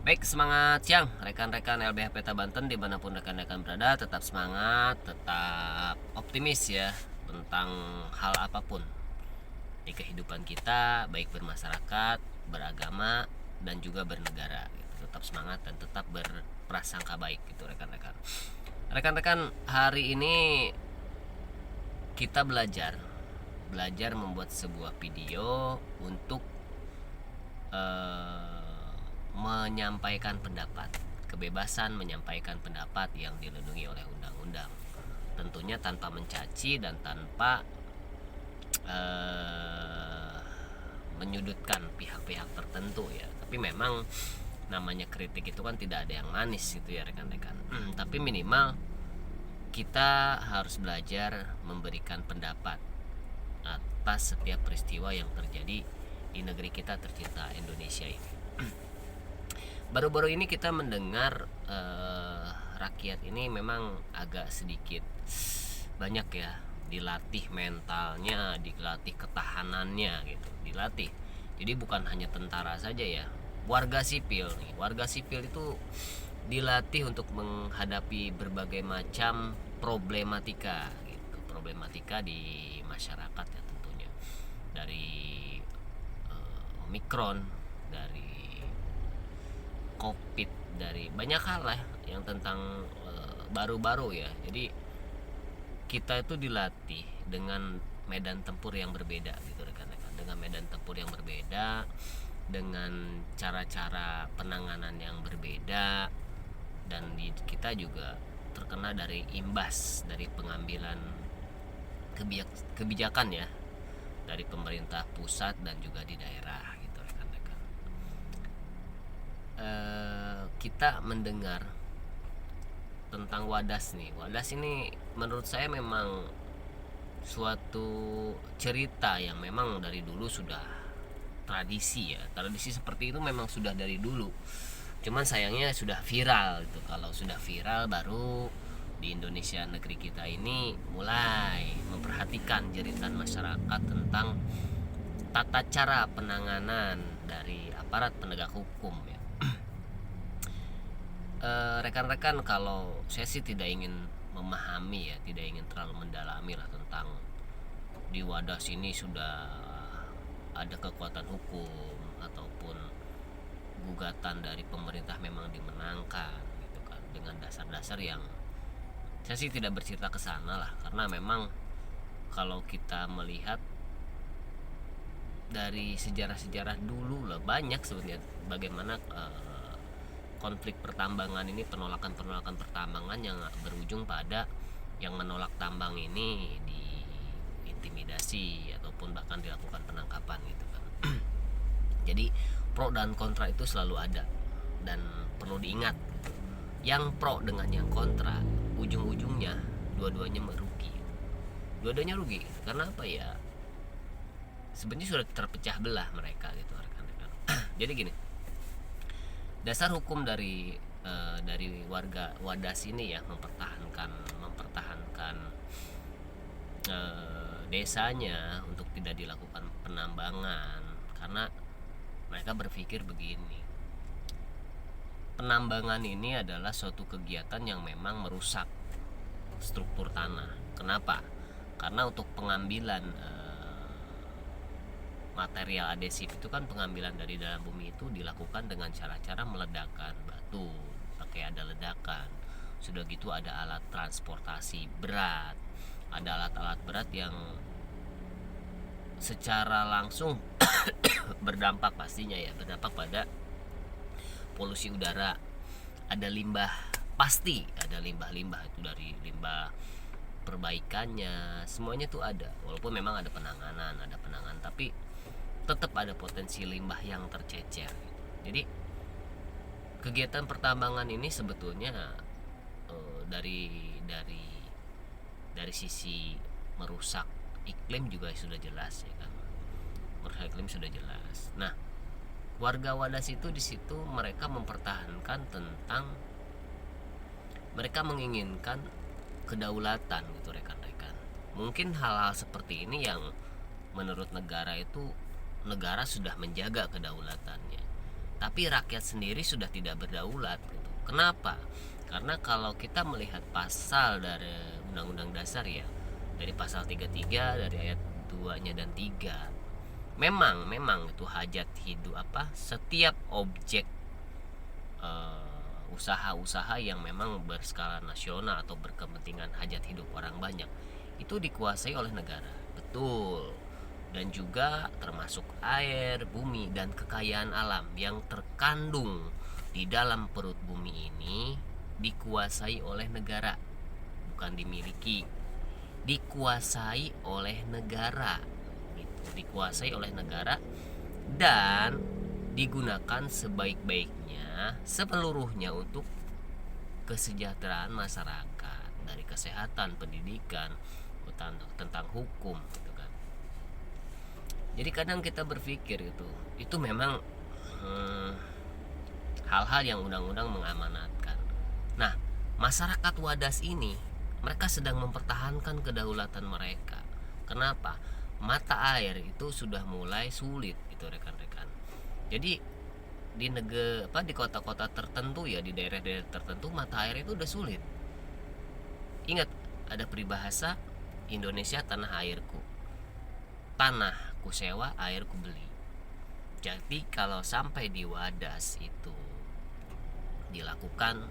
Baik, semangat siang rekan-rekan LBH Peta Banten dimanapun rekan-rekan berada. Tetap semangat, tetap optimis ya tentang hal apapun di kehidupan kita, baik bermasyarakat, beragama, dan juga bernegara gitu. Tetap semangat dan tetap berprasangka baik gitu rekan-rekan. Rekan-rekan, hari ini kita belajar membuat sebuah video untuk menyampaikan pendapat, kebebasan menyampaikan pendapat yang dilindungi oleh undang-undang, tentunya tanpa mencaci dan tanpa menyudutkan pihak-pihak tertentu ya. Tapi memang namanya kritik itu kan tidak ada yang manis gitu ya rekan-rekan. Tapi minimal kita harus belajar memberikan pendapat atas setiap peristiwa yang terjadi di negeri kita tercinta Indonesia ini. Baru-baru ini kita mendengar rakyat ini memang agak sedikit banyak ya dilatih mentalnya, dilatih ketahanannya gitu, dilatih. Jadi bukan hanya tentara saja ya, warga sipil nih. Warga sipil itu dilatih untuk menghadapi berbagai macam problematika gitu, problematika di masyarakat ya tentunya. Dari Omikron, dari Covid, dari banyak hal lah yang tentang baru-baru ya. Jadi kita itu dilatih dengan medan tempur yang berbeda gitu rekan-rekan, dengan medan tempur yang berbeda, dengan cara-cara penanganan yang berbeda, dan kita juga terkena dari imbas dari pengambilan kebijakan ya dari pemerintah pusat dan juga di daerah gitu rekan-rekan. Kita mendengar tentang Wadas nih. Wadas ini menurut saya memang suatu cerita yang memang dari dulu sudah tradisi ya. Tradisi seperti itu memang sudah dari dulu. Cuman sayangnya sudah viral gitu. Kalau sudah viral baru di Indonesia negeri kita ini mulai memperhatikan jeritan masyarakat tentang tata cara penanganan dari aparat penegak hukum ya. Rekan-rekan, kalau saya sih tidak ingin memahami ya, tidak ingin terlalu mendalami lah tentang di Wadas ini sudah ada kekuatan hukum ataupun gugatan dari pemerintah memang dimenangkan gitu kan, dengan dasar-dasar yang saya sih tidak bercerita ke sana lah, karena memang kalau kita melihat dari sejarah-sejarah dulu lah banyak sebenarnya bagaimana konflik pertambangan ini, penolakan pertambangan yang berujung pada yang menolak tambang ini diintimidasi ataupun bahkan dilakukan penangkapan gitu kan. Jadi pro dan kontra itu selalu ada, dan perlu diingat gitu. Yang pro dengan yang kontra ujung-ujungnya dua-duanya merugi. Dua-duanya rugi karena apa ya? Sebenarnya sudah terpecah belah mereka gitu rekan-rekan. Jadi gini, dasar hukum dari warga Wadas ini ya mempertahankan desanya untuk tidak dilakukan penambangan, karena mereka berpikir begini, penambangan ini adalah suatu kegiatan yang memang merusak struktur tanah. Kenapa? Karena untuk pengambilan material adhesif itu kan, pengambilan dari dalam bumi itu dilakukan dengan cara-cara meledakkan batu, pakai ada ledakan. Sudah gitu ada alat transportasi berat, ada alat-alat berat yang secara langsung berdampak pastinya ya, berdampak pada polusi udara. Ada limbah, pasti ada limbah-limbah itu, dari limbah perbaikannya semuanya tuh ada, walaupun memang ada penanganan tapi tetap ada potensi limbah yang tercecer. Jadi kegiatan pertambangan ini sebetulnya dari sisi merusak iklim juga sudah jelas ya kan, merusak iklim sudah jelas. Nah, warga Wadas itu di situ mereka mempertahankan tentang, mereka menginginkan kedaulatan gitu rekan-rekan. Mungkin hal-hal seperti ini yang menurut negara itu, negara sudah menjaga kedaulatannya. tapi rakyat sendiri sudah tidak berdaulat gitu. Kenapa? Karena kalau kita melihat pasal dari Undang-Undang Dasar ya, dari pasal 33 dari ayat 2-nya dan 3, memang itu hajat hidup setiap objek usaha-usaha yang memang berskala nasional atau berkepentingan hajat hidup orang banyak itu dikuasai oleh negara. Betul. Dan juga termasuk air, bumi, dan kekayaan alam yang terkandung di dalam perut bumi ini dikuasai oleh negara, bukan dimiliki, dikuasai oleh negara gitu. Dikuasai oleh negara dan digunakan sebaik-baiknya seluruhnya untuk kesejahteraan masyarakat, dari kesehatan, pendidikan, tentang hukum gitu kan. Jadi kadang kita berpikir itu memang hal-hal yang undang-undang mengamanatkan. Nah, masyarakat Wadas ini mereka sedang mempertahankan kedaulatan mereka. Kenapa? Mata air itu sudah mulai sulit itu rekan-rekan. Jadi di kota-kota tertentu ya, di daerah-daerah tertentu mata air itu udah sulit. Ingat, ada peribahasa Indonesia tanah airku. Tanahku sewa, airku beli. Jadi kalau sampai di Wadas itu dilakukan,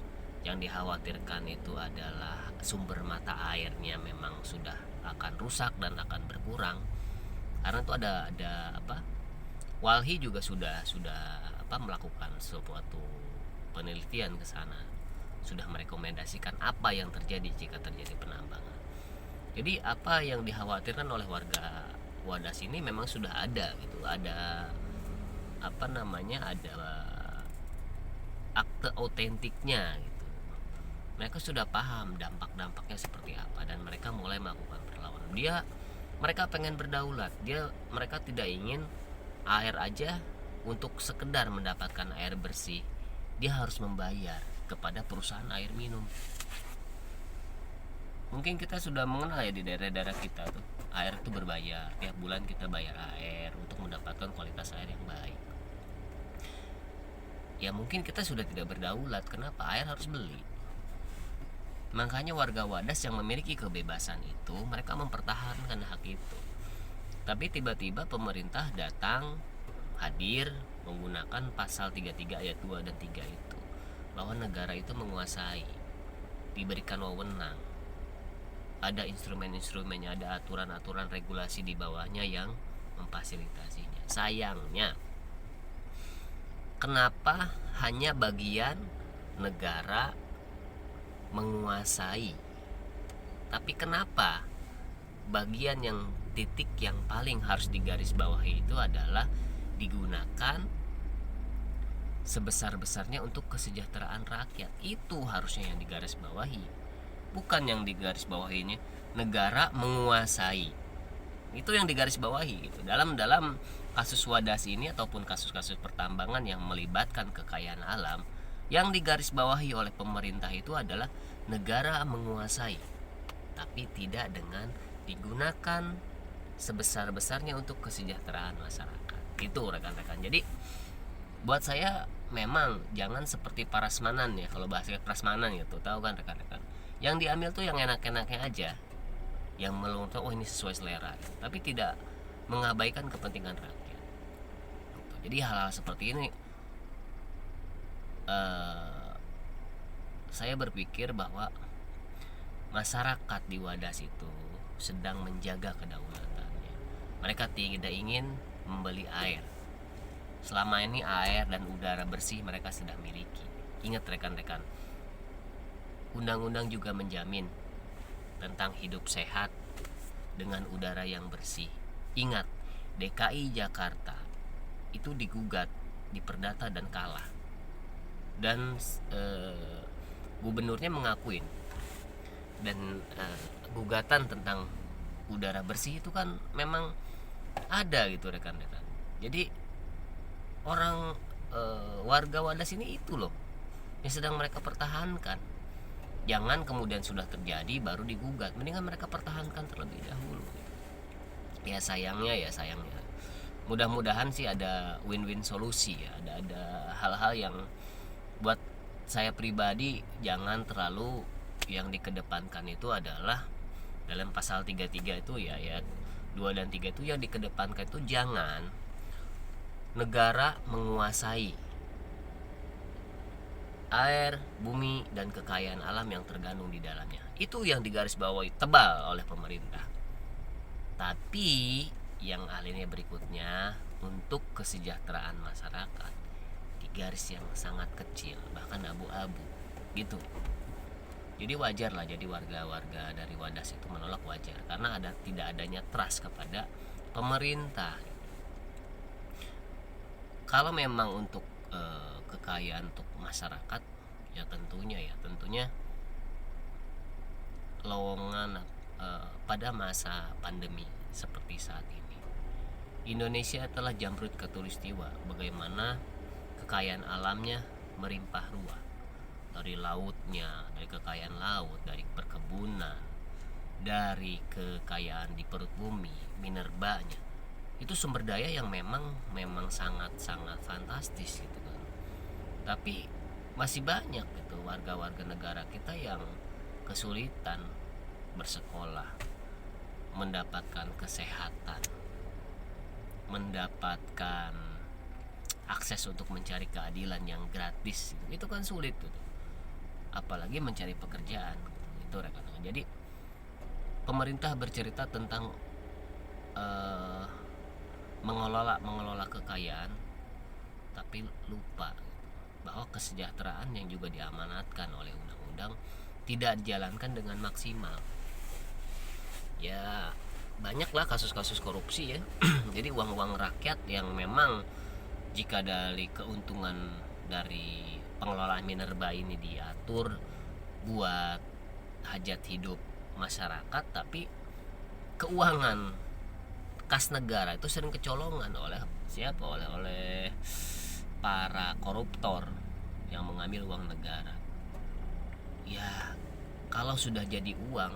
yang dikhawatirkan itu adalah sumber mata airnya memang sudah akan rusak dan akan berkurang. Karena itu ada Walhi juga sudah melakukan suatu penelitian ke sana, sudah merekomendasikan apa yang terjadi jika terjadi penambangan. Jadi apa yang dikhawatirkan oleh warga Wadas ini memang sudah ada gitu, ada ada akte autentiknya gitu. Mereka sudah paham dampak-dampaknya seperti apa dan mereka mulai melakukan perlawanan. Mereka pengen berdaulat. Mereka tidak ingin air aja untuk sekedar mendapatkan air bersih. Dia harus membayar kepada perusahaan air minum. Mungkin kita sudah mengenal ya di daerah-daerah kita tuh, air itu berbayar. Tiap bulan kita bayar air untuk mendapatkan kualitas air yang baik. Ya mungkin kita sudah tidak berdaulat. Kenapa? Air harus beli. Makanya warga Wadas yang memiliki kebebasan itu, mereka mempertahankan hak itu. Tapi tiba-tiba pemerintah datang, hadir, menggunakan pasal 33 ayat 2 dan 3 itu, bahwa negara itu menguasai, diberikan wewenang, ada instrumen-instrumennya, ada aturan-aturan regulasi di bawahnya yang memfasilitasinya. Sayangnya, kenapa hanya bagian negara menguasai, tapi kenapa bagian yang titik yang paling harus digarisbawahi itu adalah digunakan sebesar-besarnya untuk kesejahteraan rakyat? Itu harusnya yang digarisbawahi, bukan yang digarisbawahinya negara menguasai. Itu yang digarisbawahi gitu. Dalam kasus Wadas ini ataupun kasus-kasus pertambangan yang melibatkan kekayaan alam, yang digarisbawahi oleh pemerintah itu adalah negara menguasai, tapi tidak dengan digunakan sebesar-besarnya untuk kesejahteraan masyarakat. Itu rekan-rekan. Jadi buat saya memang jangan seperti prasmanan ya, kalau bahasa prasmanan gitu, tahu kan rekan-rekan, yang diambil tuh yang enak-enaknya aja, yang melontar ini sesuai selera, tapi tidak mengabaikan kepentingan rakyat. Jadi hal-hal seperti ini saya berpikir bahwa masyarakat di Wadas itu sedang menjaga kedaulatannya. Mereka tidak ingin membeli air. Selama ini air dan udara bersih mereka sudah miliki. Ingat rekan-rekan, undang-undang juga menjamin tentang hidup sehat dengan udara yang bersih. Ingat, DKI Jakarta itu digugat, diperdata dan kalah. Dan gubernurnya mengakuin. Dan gugatan tentang udara bersih itu kan memang ada gitu rekan-rekan. Jadi orang warga Wadas ini itu loh yang sedang mereka pertahankan. Jangan kemudian sudah terjadi baru digugat. Mendingan mereka pertahankan terlebih dahulu. Ya sayangnya mudah-mudahan sih ada win-win solusi ya, ada hal-hal yang buat saya pribadi jangan terlalu yang dikedepankan itu adalah dalam pasal 33 itu ya ayat 2 dan 3 itu yang dikedepankan itu jangan negara menguasai air, bumi, dan kekayaan alam yang tergandung di dalamnya. Itu yang digarisbawahi tebal oleh pemerintah. Tapi yang alinea berikutnya untuk kesejahteraan masyarakat di garis yang sangat kecil, bahkan abu-abu gitu. Jadi wajar lah, jadi warga-warga dari Wadas itu menolak wajar karena tidak adanya trust kepada pemerintah. Kalau memang untuk kekayaan untuk masyarakat ya tentunya lowongan pada masa pandemi seperti saat ini Indonesia telah jamrut khatulistiwa, bagaimana kekayaan alamnya merimpah ruah, dari lautnya, dari kekayaan laut, dari perkebunan, dari kekayaan di perut bumi, minerbanya. Itu sumber daya yang memang sangat-sangat fantastis gitu kan. Tapi masih banyak gitu warga-warga negara kita yang kesulitan bersekolah, mendapatkan kesehatan, mendapatkan akses untuk mencari keadilan yang gratis. Itu kan sulit gitu. Apalagi mencari pekerjaan. Itu rekan-rekan. Jadi pemerintah bercerita tentang mengelola kekayaan, tapi lupa bahwa kesejahteraan yang juga diamanatkan oleh undang-undang tidak dijalankan dengan maksimal. Ya banyaklah kasus-kasus korupsi ya. Jadi uang-uang rakyat yang memang jika dari keuntungan dari pengelolaan minerba ini diatur buat hajat hidup masyarakat, tapi keuangan kas negara itu sering kecolongan oleh siapa? Oleh para koruptor yang mengambil uang negara. Ya, kalau sudah jadi uang,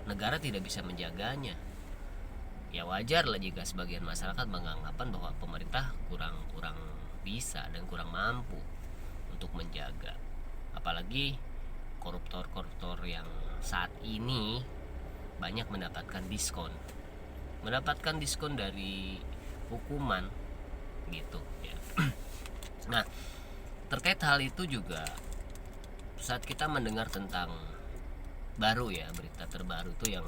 negara tidak bisa menjaganya. Ya wajar lah jika sebagian masyarakat menganggapan bahwa pemerintah kurang bisa dan kurang mampu untuk menjaga. Apalagi koruptor-koruptor yang saat ini banyak mendapatkan diskon dari hukuman gitu ya. Nah, terkait hal itu juga saat kita mendengar tentang berita terbaru tuh yang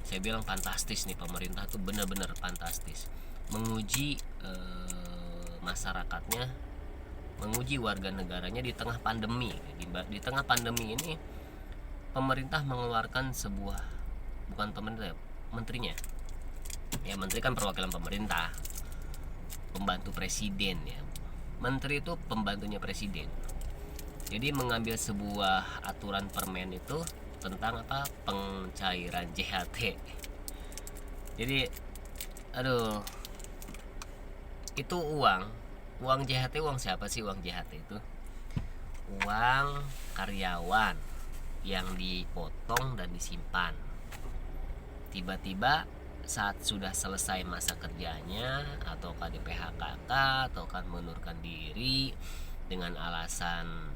saya bilang fantastis nih, pemerintah tuh benar-benar fantastis menguji masyarakatnya, menguji warga negaranya di tengah pandemi. Di tengah pandemi ini pemerintah mengeluarkan sebuah, bukan pemerintah, menterinya. Ya menteri kan perwakilan pemerintah, pembantu presiden ya. Menteri itu pembantunya presiden. Jadi mengambil sebuah aturan permen itu tentang pencairan JHT. Jadi itu uang JHT, uang siapa sih? Uang JHT itu uang karyawan yang dipotong dan disimpan. Tiba-tiba saat sudah selesai masa kerjanya ataukah di PHK atau kan mengundurkan diri dengan alasan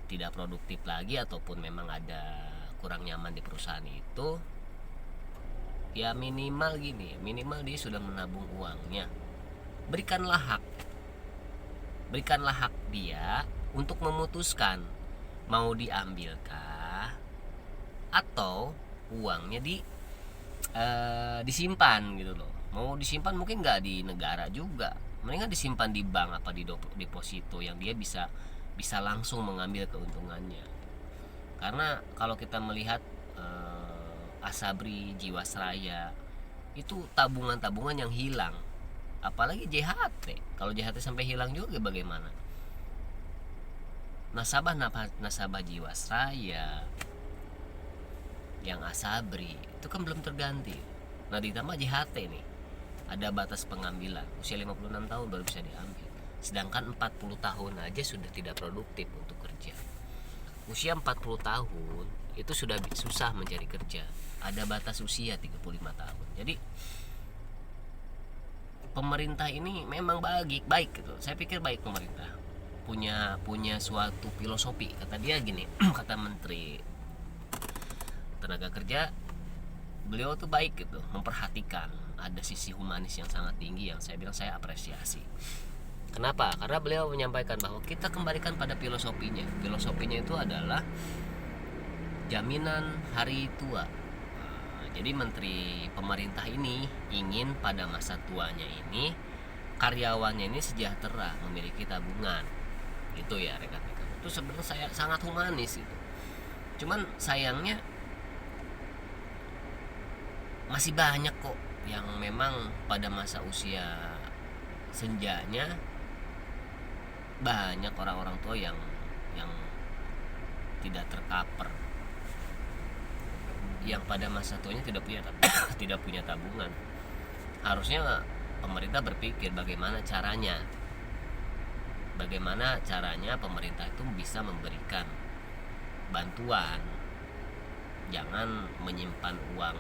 tidak produktif lagi ataupun memang ada kurang nyaman di perusahaan itu, ya minimal dia sudah menabung uangnya. Berikanlah hak dia untuk memutuskan mau diambilkah atau uangnya disimpan gitu loh. Mau disimpan mungkin nggak di negara juga, mendingan disimpan di bank apa di deposito yang dia bisa langsung mengambil keuntungannya. Karena kalau kita melihat Asabri, Jiwasraya itu tabungan yang hilang, apalagi JHT. Kalau JHT sampai hilang juga bagaimana? Nasabah Jiwasraya yang Asabri itu kan belum terganti. Nah ditambah JHT nih, ada batas pengambilan, usia 56 tahun baru bisa diambil. Sedangkan 40 tahun aja sudah tidak produktif untuk kerja. Usia 40 tahun itu sudah susah mencari kerja. Ada batas usia 35 tahun. Jadi pemerintah ini memang baik gitu. Saya pikir baik pemerintah punya suatu filosofi. Kata dia gini, kata Menteri Tenaga Kerja, beliau tuh baik gitu, memperhatikan, ada sisi humanis yang sangat tinggi yang saya bilang saya apresiasi. Kenapa? Karena beliau menyampaikan bahwa kita kembalikan pada filosofinya. Filosofinya itu adalah jaminan hari tua. Jadi menteri pemerintah ini ingin pada masa tuanya ini karyawannya ini sejahtera, memiliki tabungan. Itu ya rekan-rekan. Itu sebenarnya saya sangat humanis itu. Cuman sayangnya masih banyak kok yang memang pada masa usia senjanya banyak orang-orang tua yang tidak tercover, yang pada masa tuanya tidak punya tabungan. Harusnya pemerintah berpikir bagaimana caranya pemerintah itu bisa memberikan bantuan, jangan menyimpan uang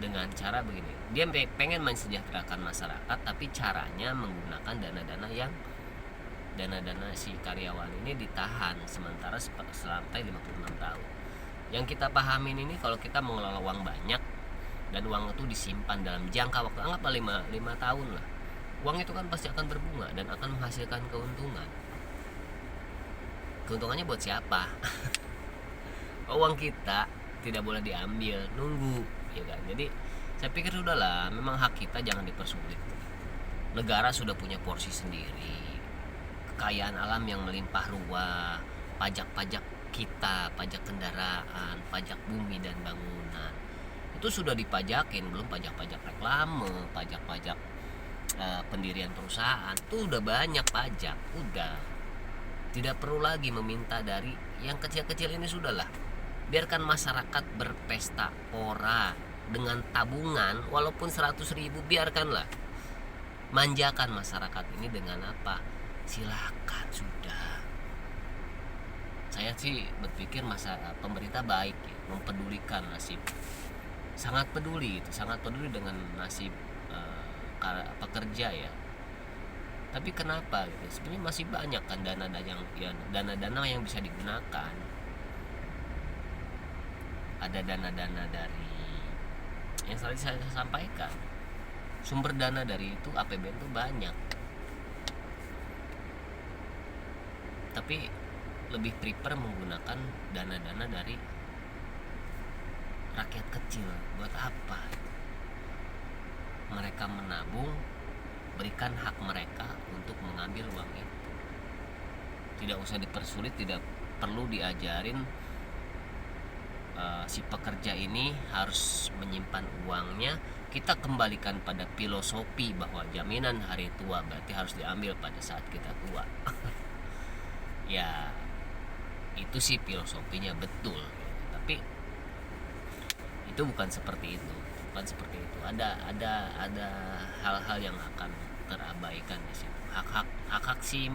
dengan cara begini. Dia pengen mensejahterakan masyarakat, tapi caranya menggunakan dana si karyawan ini ditahan sementara sampai 56 tahun. Yang kita pahamin ini, kalau kita mengelola uang banyak dan uang itu disimpan dalam jangka waktu anggaplah 5 tahun lah, uang itu kan pasti akan berbunga dan akan menghasilkan keuntungan. Keuntungannya buat siapa? Uang kita tidak boleh diambil, nunggu, ya kan? Jadi saya pikir udahlah, memang hak kita jangan dipersulit. Negara sudah punya porsi sendiri, kekayaan alam yang melimpah ruah, pajak-pajak kita, pajak kendaraan, pajak bumi dan bangunan itu sudah dipajakin, belum pajak-pajak reklame, pajak-pajak pendirian perusahaan, itu udah banyak pajak, udah tidak perlu lagi meminta dari yang kecil-kecil ini. Sudahlah, biarkan masyarakat berpesta pora dengan tabungan walaupun 100.000, biarkanlah, manjakan masyarakat ini dengan apa, silakan sudah. Saya sih berpikir pemerintah baik ya, mempedulikan nasib, sangat peduli dengan nasib pekerja ya. Tapi kenapa gitu? Sebenarnya masih banyak kan dana-dana yang bisa digunakan. Ada dana-dana dari yang tadi saya sampaikan, sumber dana dari itu APBN itu banyak, tapi lebih prefer menggunakan dana-dana dari rakyat kecil. Buat apa? Mereka menabung, berikan hak mereka untuk mengambil uang itu. Tidak usah dipersulit, tidak perlu diajarin si pekerja ini harus menyimpan uangnya. Kita kembalikan pada filosofi bahwa jaminan hari tua berarti harus diambil pada saat kita tua. Ya itu sih filosofinya betul, tapi itu bukan seperti itu. Ada hal-hal yang akan terabaikan di situ. Hak si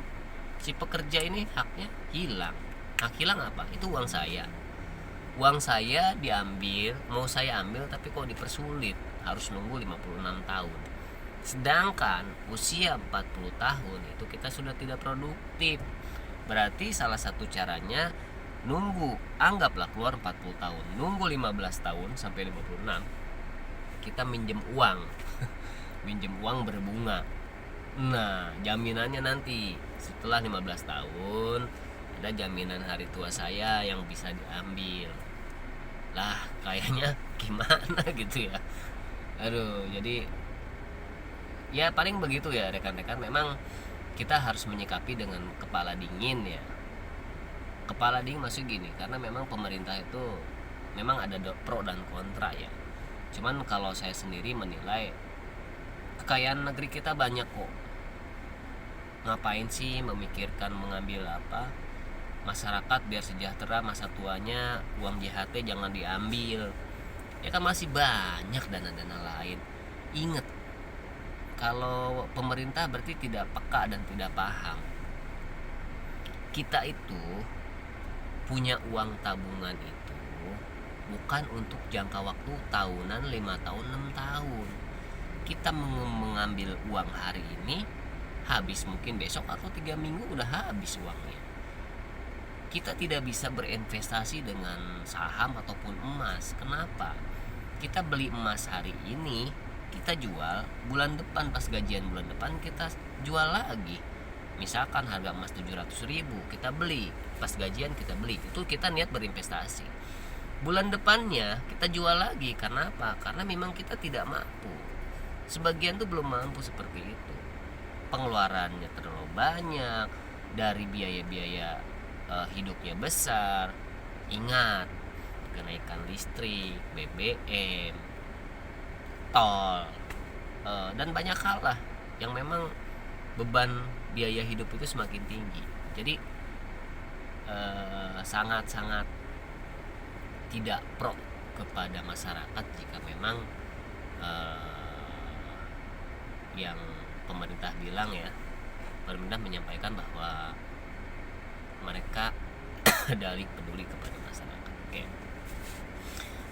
pekerja ini haknya hilang. Hak hilang apa? Itu uang saya diambil, mau saya ambil tapi kok dipersulit, harus nunggu 56 tahun. Sedangkan usia 40 tahun itu kita sudah tidak produktif. Berarti salah satu caranya nunggu, anggaplah keluar 40 tahun, nunggu 15 tahun sampai 56, kita minjem uang minjem uang berbunga. Nah, jaminannya nanti setelah 15 tahun ada jaminan hari tua saya yang bisa diambil. Lah, kayaknya gimana gitu ya. Aduh, jadi ya paling begitu ya rekan-rekan. Memang kita harus menyikapi dengan kepala dingin ya. Kepala dingin maksud gini, karena memang pemerintah itu memang ada pro dan kontra ya. Cuman kalau saya sendiri menilai kekayaan negeri kita banyak kok. Ngapain sih memikirkan mengambil apa? Masyarakat biar sejahtera masa tuanya, uang JHT jangan diambil. Ya kan masih banyak dana-dana lain. Ingat, kalau pemerintah berarti tidak peka dan tidak paham. Kita itu punya uang tabungan itu bukan untuk jangka waktu tahunan, 5 tahun, 6 tahun. kita mengambil uang hari ini, habis mungkin besok atau 3 minggu udah habis uangnya. Kita tidak bisa berinvestasi dengan saham ataupun emas. Kenapa? Kita beli emas hari ini, kita jual bulan depan, pas gajian bulan depan kita jual lagi. Misalkan harga emas 700.000, kita beli, pas gajian kita beli, itu kita niat berinvestasi. Bulan depannya kita jual lagi. Karena apa? Karena memang kita tidak mampu. Sebagian tuh belum mampu seperti itu. Pengeluarannya terlalu banyak, dari biaya-biaya hidupnya besar. Ingat, kenaikan listrik, BBM, tol, dan banyak hal lah yang memang beban biaya hidup itu semakin tinggi. Jadi sangat-sangat tidak pro kepada masyarakat jika memang yang pemerintah bilang ya, pemerintah menyampaikan bahwa mereka dalih peduli kepada masyarakat. Oke.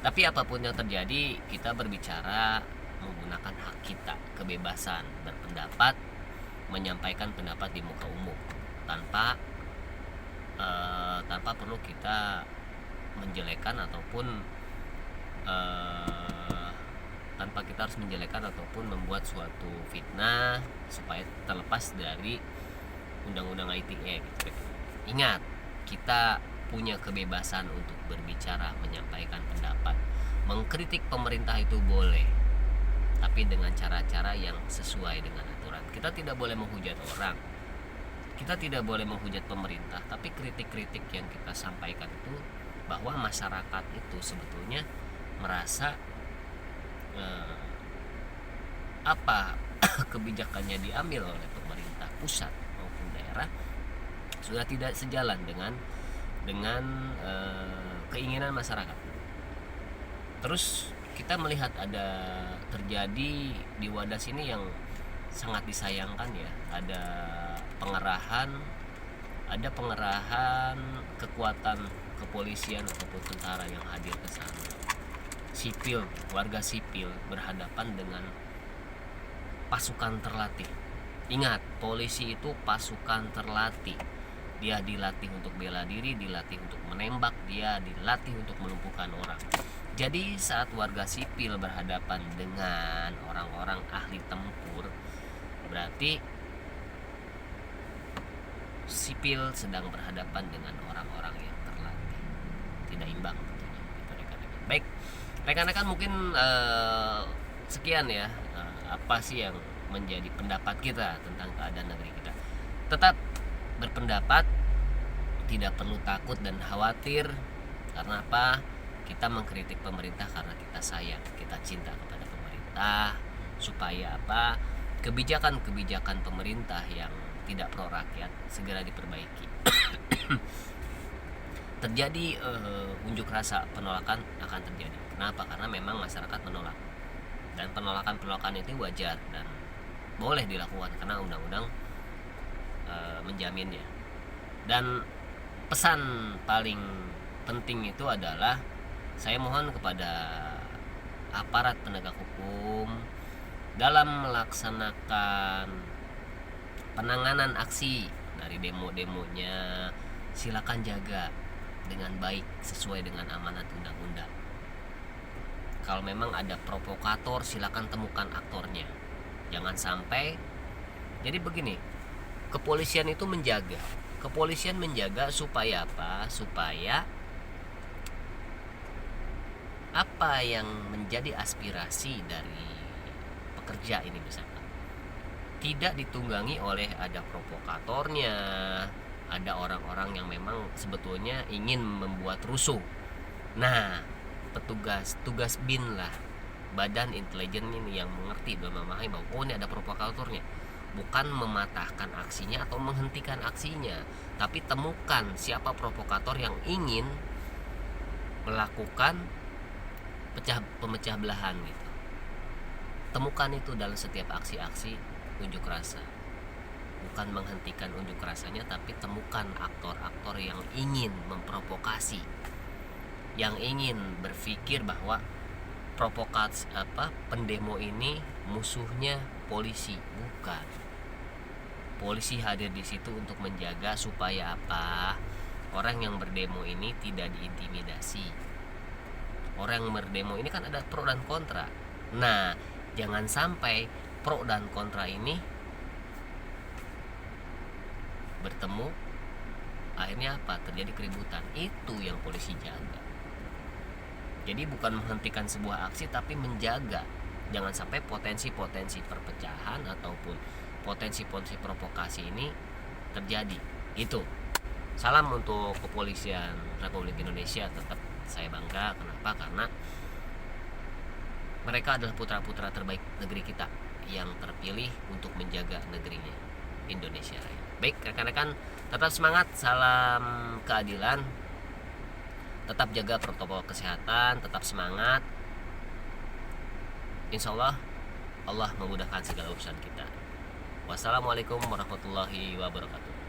Tapi apapun yang terjadi, kita berbicara menggunakan hak kita, kebebasan berpendapat, menyampaikan pendapat di muka umum tanpa perlu kita menjelekan ataupun tanpa kita harus menjelekan ataupun membuat suatu fitnah supaya terlepas dari undang-undang ITE gitu. Ingat, kita punya kebebasan untuk berbicara, menyampaikan pendapat, mengkritik pemerintah itu boleh, tapi dengan cara-cara yang sesuai dengan aturan. Kita tidak boleh menghujat orang, kita tidak boleh menghujat pemerintah, tapi kritik-kritik yang kita sampaikan itu bahwa masyarakat itu sebetulnya merasa apa kebijakannya diambil oleh pemerintah pusat maupun daerah sudah tidak sejalan dengan keinginan masyarakat. Terus kita melihat ada terjadi di Wadas ini yang sangat disayangkan ya, ada pengerahan kekuatan kepolisian ataupun tentara yang hadir ke sana. Warga sipil berhadapan dengan pasukan terlatih. Ingat, polisi itu pasukan terlatih. Dia dilatih untuk bela diri, dilatih untuk menembak, dia dilatih untuk melumpuhkan orang. Jadi saat warga sipil berhadapan dengan orang-orang ahli tempur, berarti sipil sedang berhadapan dengan orang-orang yang terlatih. Tidak imbang tentunya. Rekan-rekan. Baik, rekan-rekan mungkin sekian ya, apa sih yang menjadi pendapat kita tentang keadaan negeri kita. Tetap berpendapat, tidak perlu takut dan khawatir. Karena apa? Kita mengkritik pemerintah karena kita sayang, kita cinta kepada pemerintah, supaya apa? Kebijakan-kebijakan pemerintah yang tidak pro rakyat segera diperbaiki. Terjadi unjuk rasa, penolakan akan terjadi. Kenapa? Karena memang masyarakat menolak, dan penolakan itu wajar dan boleh dilakukan karena undang-undang menjaminnya. Dan pesan paling penting itu adalah saya mohon kepada aparat penegak hukum dalam melaksanakan penanganan aksi dari demo-demonya, silakan jaga dengan baik sesuai dengan amanat undang-undang. Kalau memang ada provokator, silakan temukan aktornya. Jangan sampai, jadi begini, kepolisian itu menjaga. Kepolisian menjaga supaya apa? Supaya apa yang menjadi aspirasi dari pekerja ini misalkan tidak ditunggangi oleh ada provokatornya, ada orang-orang yang memang sebetulnya ingin membuat rusuh. Nah, tugas BIN lah, Badan Intelijen ini yang mengerti dan memahami bahwa ini ada provokatornya. Bukan mematahkan aksinya atau menghentikan aksinya, tapi temukan siapa provokator yang ingin melakukan pemecah belahan gitu. Temukan itu dalam setiap aksi-aksi unjuk rasa. Bukan menghentikan unjuk rasanya, tapi temukan aktor-aktor yang ingin memprovokasi, yang ingin berpikir bahwa pendemo ini musuhnya polisi, bukan. Polisi hadir di situ untuk menjaga supaya apa? Orang yang berdemo ini tidak diintimidasi. Orang yang berdemo ini kan ada pro dan kontra. Nah, jangan sampai pro dan kontra ini bertemu, akhirnya apa? Terjadi keributan. Itu yang polisi jaga. Jadi bukan menghentikan sebuah aksi, tapi menjaga jangan sampai potensi-potensi perpecahan ataupun potensi-potensi provokasi ini terjadi. Itu. Salam untuk Kepolisian Republik Indonesia, tetap saya bangga. Kenapa? Karena mereka adalah putra-putra terbaik negeri kita yang terpilih untuk menjaga negerinya, Indonesia Raya. Baik rekan-rekan, tetap semangat, salam keadilan, tetap jaga protokol kesehatan, tetap semangat. Insya Allah memudahkan segala urusan kita. Wassalamualaikum warahmatullahi wabarakatuh.